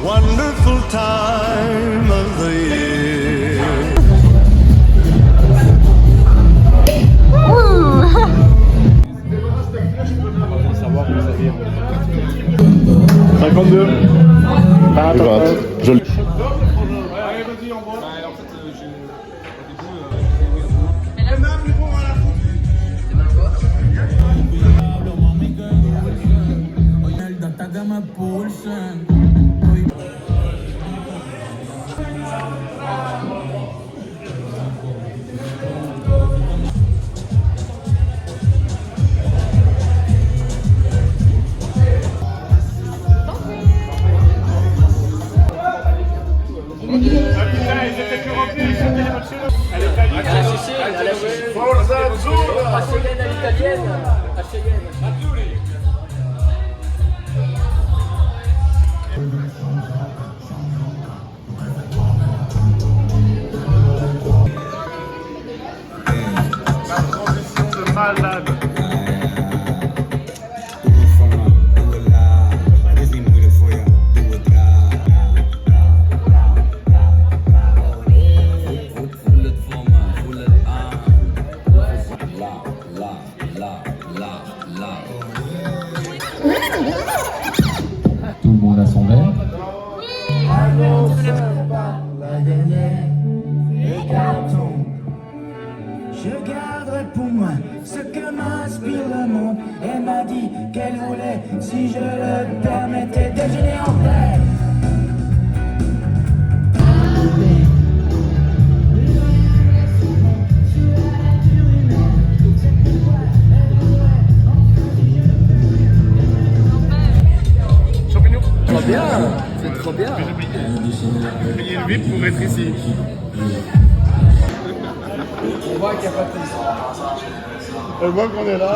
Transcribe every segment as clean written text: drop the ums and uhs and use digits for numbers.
wonderful time of the year. Tout le monde a son verre. Je garderai pour moi ce que m'inspire le monde. Elle m'a dit qu'elle voulait, si je le permettais, déjeuner en paix. Trop bien, c'est trop bien. Payez le VIP pour être ici. On voit qu'il n'y a pas de tension. On voit qu'on est là.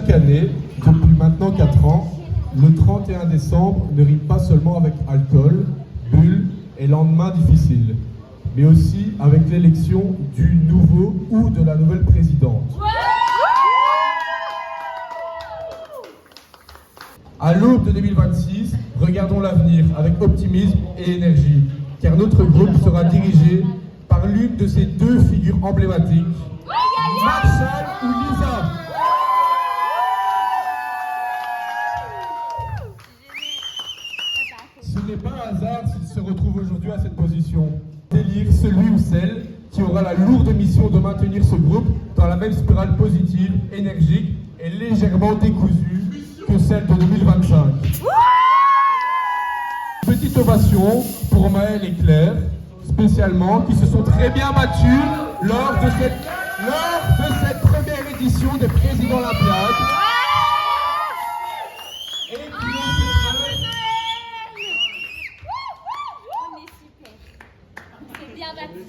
chaque année, depuis maintenant 4 ans, le 31 décembre ne rime pas seulement avec alcool, bulles et lendemain difficile, mais aussi avec l'élection du nouveau ou de la nouvelle présidente. À l'aube de 2026, regardons l'avenir avec optimisme et énergie, car notre groupe sera dirigé par l'une de ces deux figures emblématiques, Marshall ou Lisa. Ce n'est pas un hasard s'il se retrouve aujourd'hui à cette position. D'élire celui ou celle qui aura la lourde mission de maintenir ce groupe dans la même spirale positive, énergique et légèrement décousue que celle de 2025. Petite ovation pour Maël et Claire, spécialement, qui se sont très bien battus lors de cette première édition des Présidents Olympiades.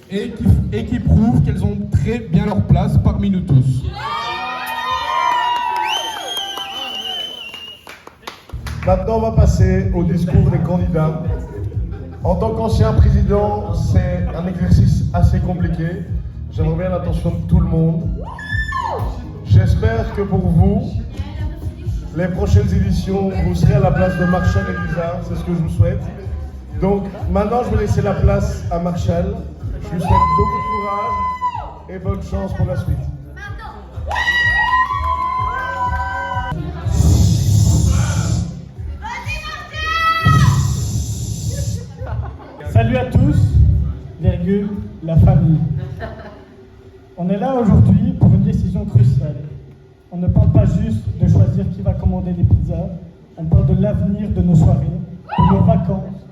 Et qui prouvent qu'elles ont très bien leur place parmi nous tous. Maintenant, on va passer au discours des candidats. En tant qu'ancien président, c'est un exercice assez compliqué. J'aimerais bien l'attention de tout le monde. J'espère que pour vous, les prochaines éditions, vous serez à la place de Marshall et Lisa. C'est ce que je vous souhaite. Donc, maintenant, je vais laisser la place à Marshall. Je lui souhaite beaucoup de courage et bonne chance pour la suite. Salut à tous, virgule, la famille. On est là aujourd'hui pour une décision cruciale. On ne parle pas juste de choisir qui va commander les pizzas, on parle de l'avenir de nos soirées, de nos vacances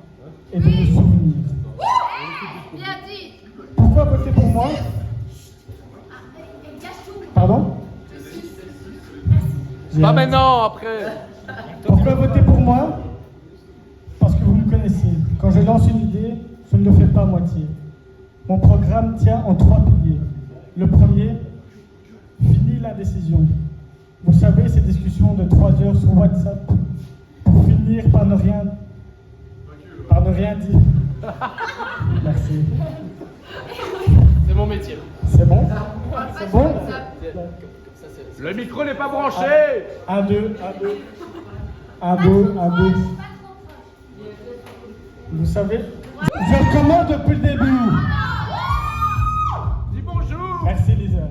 et de nos souvenirs. Pourquoi voter pour moi? Pardon? Pas maintenant, après. Pourquoi voter pour moi? Parce que vous me connaissez. Quand je lance une idée, je ne le fais pas à moitié. Mon programme tient en 3 piliers. Le premier, fini l'indécision. Vous savez, ces discussions de 3 heures sur WhatsApp pour finir par ne rien dire. Merci. C'est mon métier. C'est bon? C'est bon? Le micro n'est pas branché. 1, 2, 1, 2. 1, 2. Vous savez, je recommande depuis le début. Dis bonjour. Merci Lisa.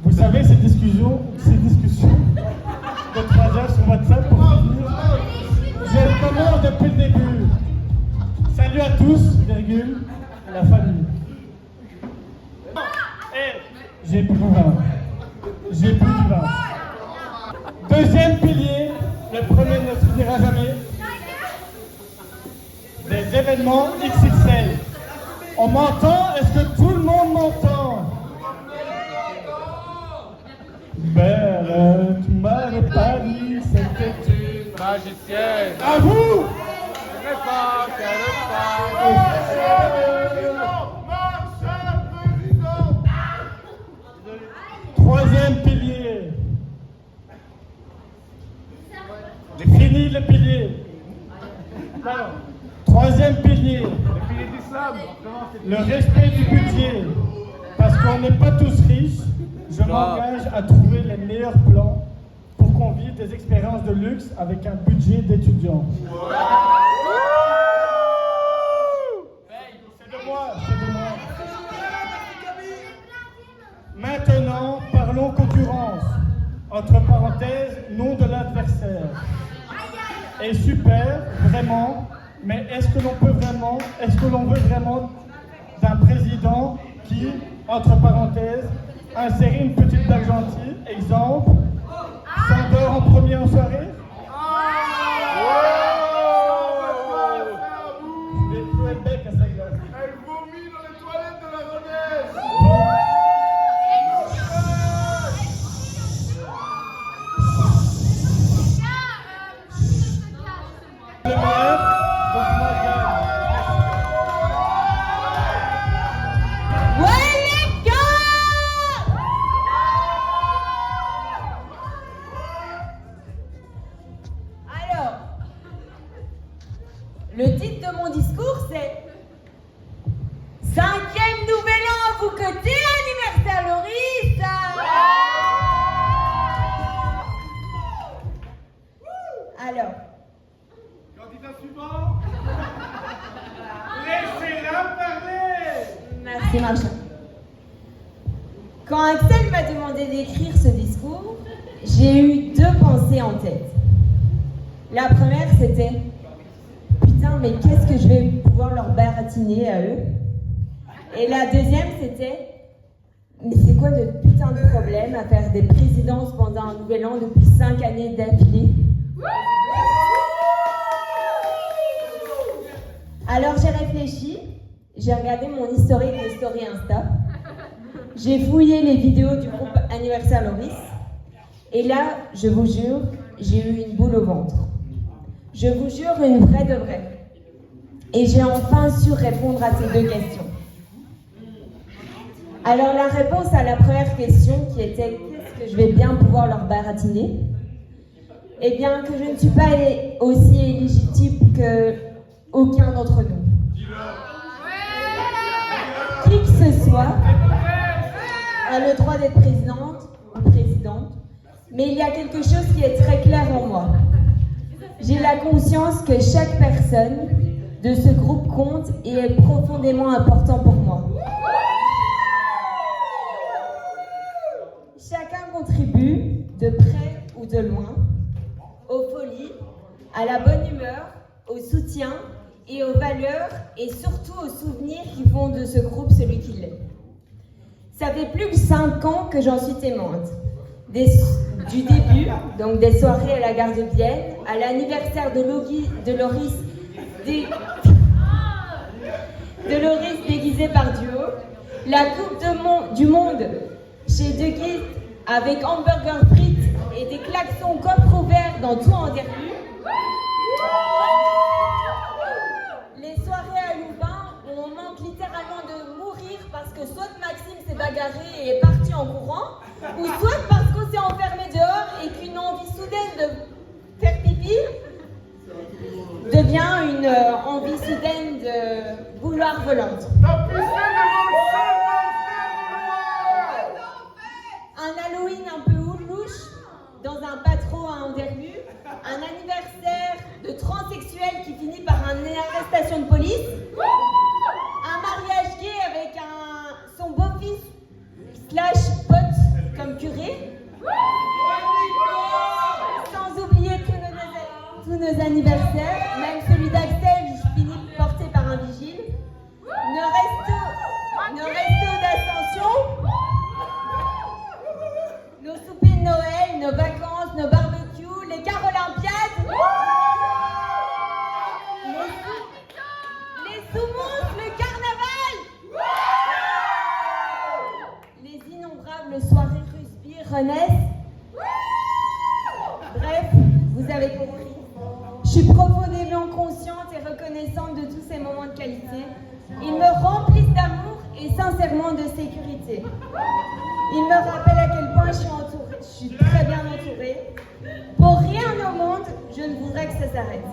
Vous savez, ces discussions de 3 heures sur WhatsApp pour finir. Je recommande depuis le début. Salut à tous, virgule, la famille. J'ai plus du vin. J'ai plus du vin. Deuxième pilier, le premier ne se dira jamais. Des événements XXL. On m'entend? Est-ce que tout le monde m'entend? Belle, tu m'avais pas dit, c'était Une magicienne. à vous! Je n'ai pas qu'elle Troisième pilier. Fini le pilier. Troisième pilier. Le respect du budget. Parce qu'on n'est pas tous riches, je m'engage à trouver les meilleurs plans pour qu'on vive des expériences de luxe avec un budget d'étudiant. C'est de moi, c'est de moi. Maintenant, parlons concurrence. Entre parenthèses, nom de l'adversaire. Et super, vraiment, mais est-ce que l'on veut vraiment d'un président qui, entre parenthèses, insérer une petite blague gentille, exemple, s'endort en premier en soirée? Je vais trouver le bec à sa glace. Elle vomit dans les toilettes de la Rodez. Le meilleur, donc moi je gagne. C'est marchand. Quand Axel m'a demandé d'écrire ce discours, j'ai eu deux pensées en tête. La première, c'était « Putain, mais qu'est-ce que je vais pouvoir leur baratiner à eux ?» Et la deuxième, c'était « Mais c'est quoi notre putain de problème à faire des présidences pendant un nouvel an depuis 5 années d'affilée ?» Alors j'ai réfléchi, j'ai regardé mon historique de story Insta, j'ai fouillé les vidéos du groupe Anniversaire Loris, et là, je vous jure, j'ai eu une boule au ventre. Je vous jure, une vraie de vraie. Et j'ai enfin su répondre à ces deux questions. Alors la réponse à la première question qui était « Qu'est-ce que je vais bien pouvoir leur baratiner ?» Eh bien que je ne suis pas aussi illégitime que aucun d'entre nous. Qui que ce soit a le droit d'être présidente ou présidente, mais il y a quelque chose qui est très clair en moi. J'ai la conscience que chaque personne de ce groupe compte et est profondément important pour moi. Chacun contribue, de près ou de loin, aux folies, à la bonne humeur, au soutien et aux valeurs et surtout aux souvenirs qui font de ce groupe celui qu'il est. Ça fait plus de 5 ans que j'en suis témoin. Du début, donc des soirées à la gare de Vienne, à l'anniversaire de Loris déguisé par duo, la Coupe du Monde chez De Guild avec hamburger frites et des klaxons coffre ouvert dans tout Anderlu, les soirées à Louvain où on manque littéralement de mourir parce que soit Maxime s'est bagarré et est parti en courant, ou soit parce qu'on s'est enfermé dehors et qu'une envie soudaine de faire pipi devient une envie soudaine de vouloir volante. Un Halloween un peu louche dans un patro à Anderlu, un anniversaire de transsexuel qui finit par une arrestation de police, un mariage gay avec son beau-fils / pote comme curé, sans oublier tous nos anniversaires, même celui d'Axel finit porté par un vigile, nos restos d'ascension, nos soupers de Noël, nos vacances, nos barbecues, les cars olympiades, les sous-monstres, le carnaval, les innombrables soirées Rusby, Renesse. Bref, vous avez compris. Je suis profondément consciente et reconnaissante de tous ces moments de qualité. Ils me remplissent d'amour et sincèrement de sécurité. Ils me rappellent à quel point je suis très bien entourée. Pour rien au monde, je ne voudrais que ça s'arrête.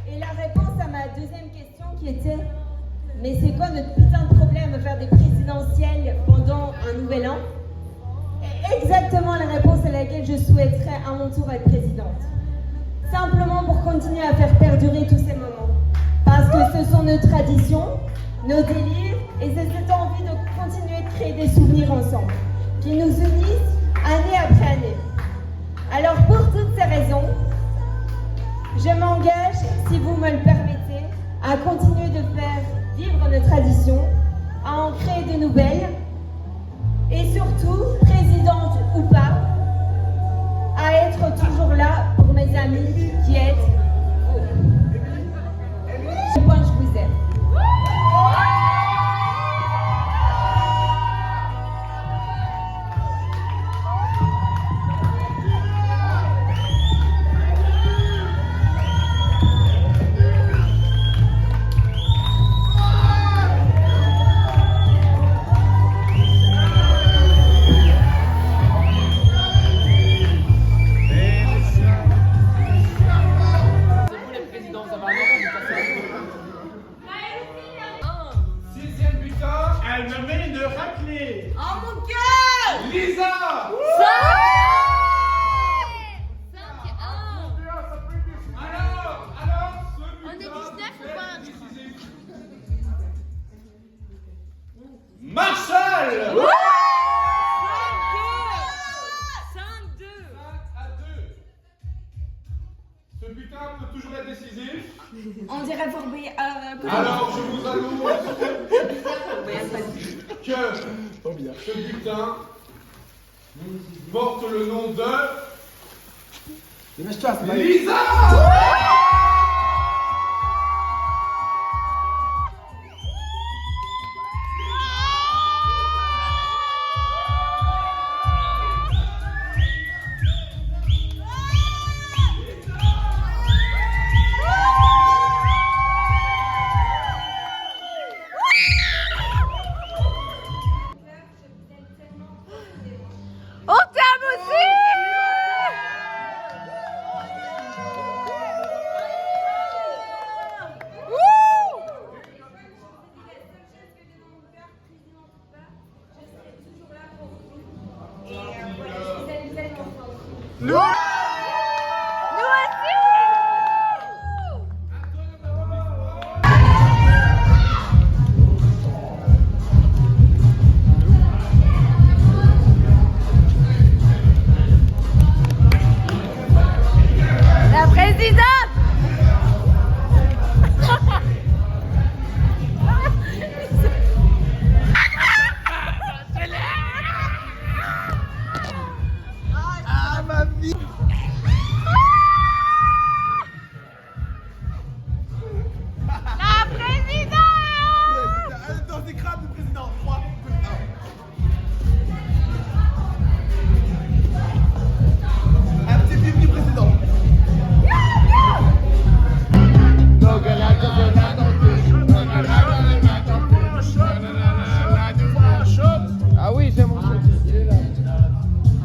Et la réponse à ma deuxième question qui était « Mais c'est quoi notre putain de problème à faire des présidentielles pendant un nouvel an ?» est exactement la réponse à laquelle je souhaiterais à mon tour être présidente. Simplement pour continuer à faire perdurer tous ces moments. Parce que ce sont nos traditions, nos délires, et c'est cette envie de continuer de créer des souvenirs ensemble, qui nous unissent année après année. Alors pour toutes ces raisons, je m'engage, si vous me le permettez, à continuer de faire vivre nos traditions, à en créer de nouvelles, et surtout, présidente ou pas, à être toujours là pour mes amis qui êtes vous. Je vous aime. Noël. 5-2. 5 à 2. Ce putain peut toujours être décisif. On dirait pour Alors je vous annonce que ce butin porte le nom de Lisa. On t'aime aussi. Nous aussi. La présidente. La présidente. Dans des crânes du président. 3. Un petit bip du président. Ah oui, j'aime mon show.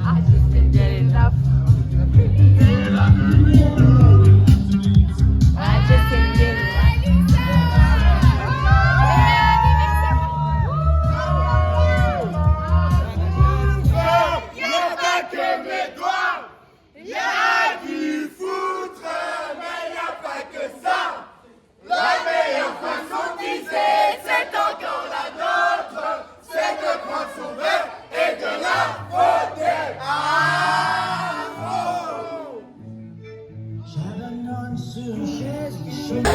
Ah, je sais bien les tapes. Ah, je sais bien. J'abandonne sur une chaise du chemin.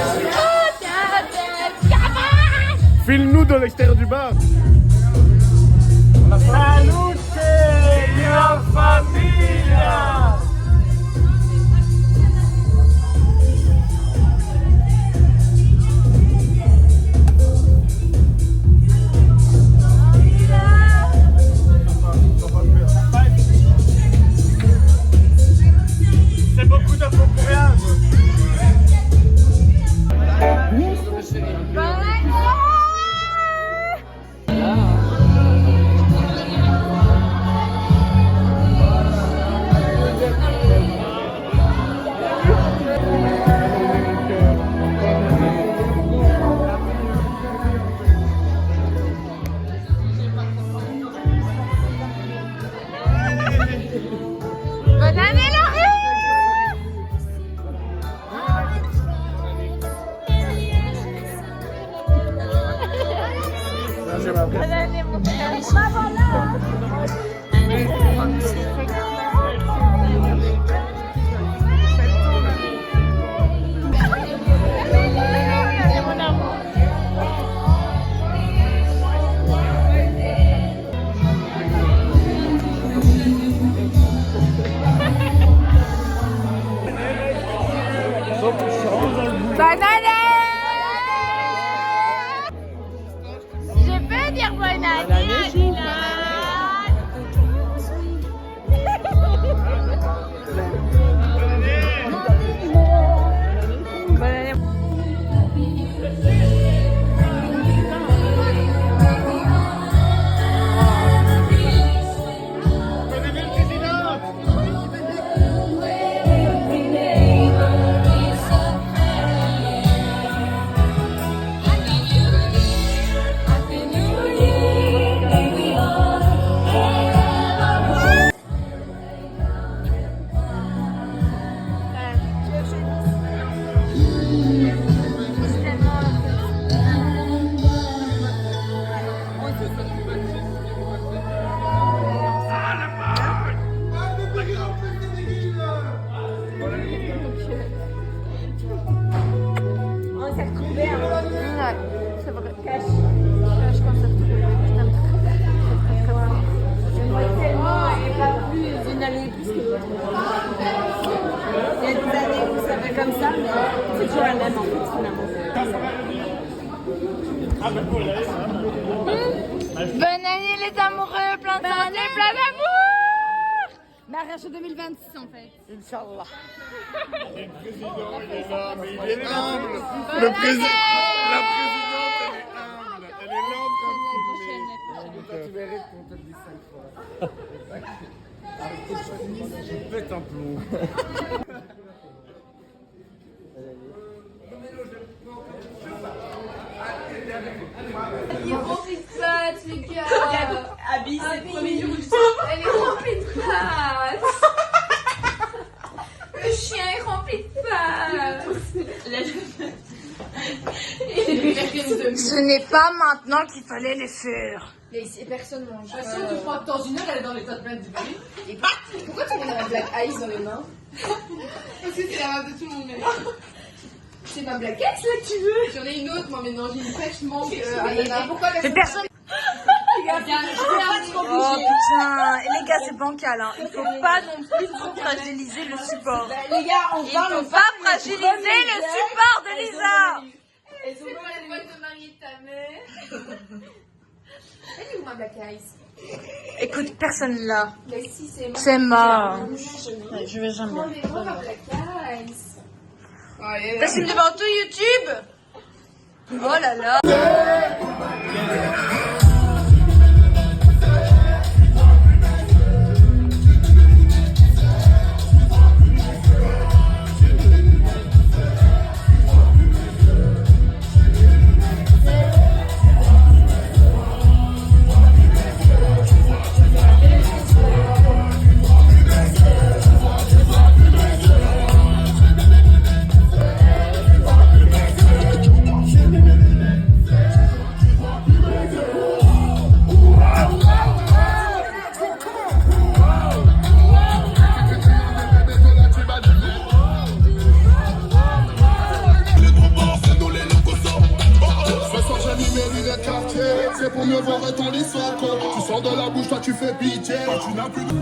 File-nous de l'extérieur du bar. Salute la familia. C'est beaucoup d'infos pour rien. Bonne année, Laurie. Bonne année, mon frère. Bonne année. Je peux dire bonne année à Dylan. Bonne année. vrai. Cache. Je pense que je t'aime très fort. Moi tellement et pas plus une année plus que l'autre. Il y a des années où ça fait comme ça, mais c'est toujours la même en fait finalement. Bonne année les amoureux, plein de santé, plein d'amour. Mariage 2026 en fait. Inch'Allah. Le président, il est là, mais il est humble. La présidente, elle est humble. Elle est là en train de l'année filmer. prochaine. Tu mérites qu'on te le dise 5 fois. Avec tes chemises, je pète un plomb. Il est rempli de pâtes, les gars. Abby, c'est le premier jour où Elle est remplie de pâtes. Le chien est rempli de pâtes. Ce n'est pas maintenant qu'il fallait les faire. Mais ici, personne mange. De toute façon, tu crois que dans une heure, elle est dans l'état de plainte du bébé. Et pourquoi tu mets la Black Ice dans les mains? Parce que c'est la main de tout le monde maintenant. C'est ma Black Ice là que tu veux? J'en ai une autre, moi maintenant, j'ai une fraîche mangue. Et pourquoi personne? Oh putain, et les gars c'est bancal hein. Il faut pas non plus trop fragiliser le support. Les gars, on Il parle. faut pas fragiliser le support de Lisa. C'est pas la boîte de mariée de ta mère. Elle est où ma Black Ice? Écoute, personne là. Mais si, c'est moi. C'est mort. Je vais jamais. Rendez-moi ma Black Ice. T'as filmé devant tout YouTube? Oh là là. C'est pour mieux voir ton histoire. Tu sors de la bouche, toi tu fais pitié. Tu n'as plus de...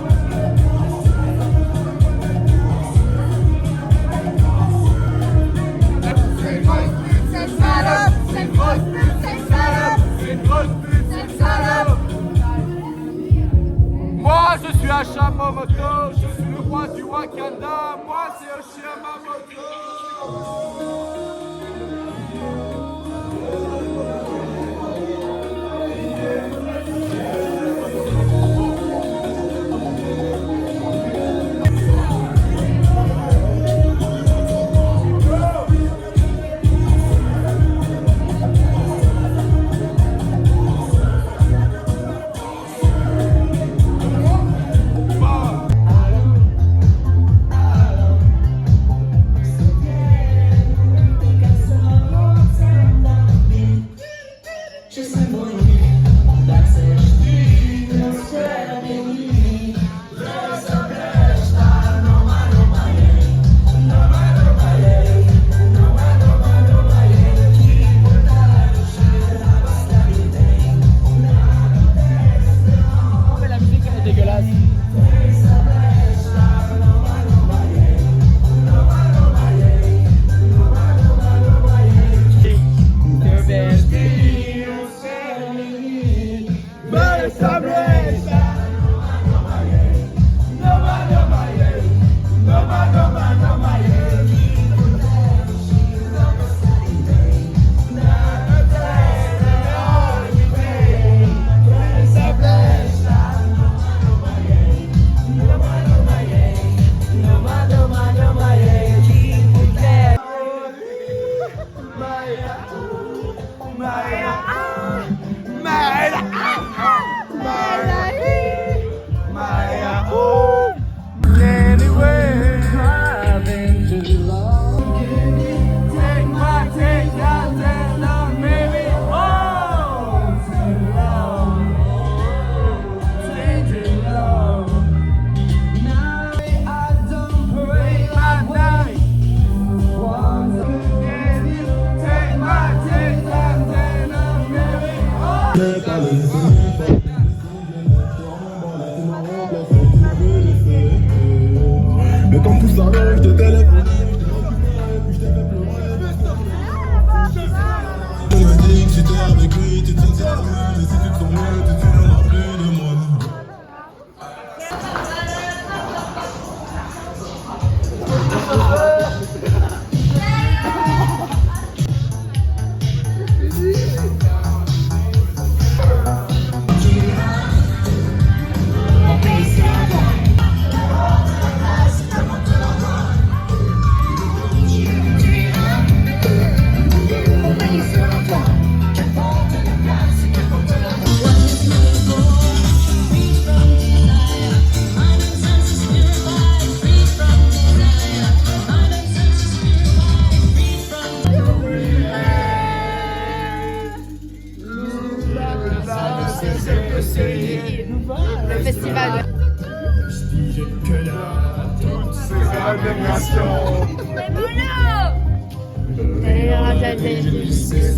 Moi je suis un chameau moto, je suis le roi du Wakanda, moi c'est Oshiamamoto.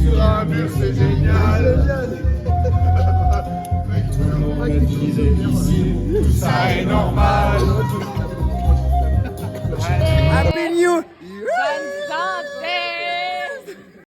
Sur un mur, c'est génial. Mais tout le monde me disait qu'ici, tout ça est normal. Happy New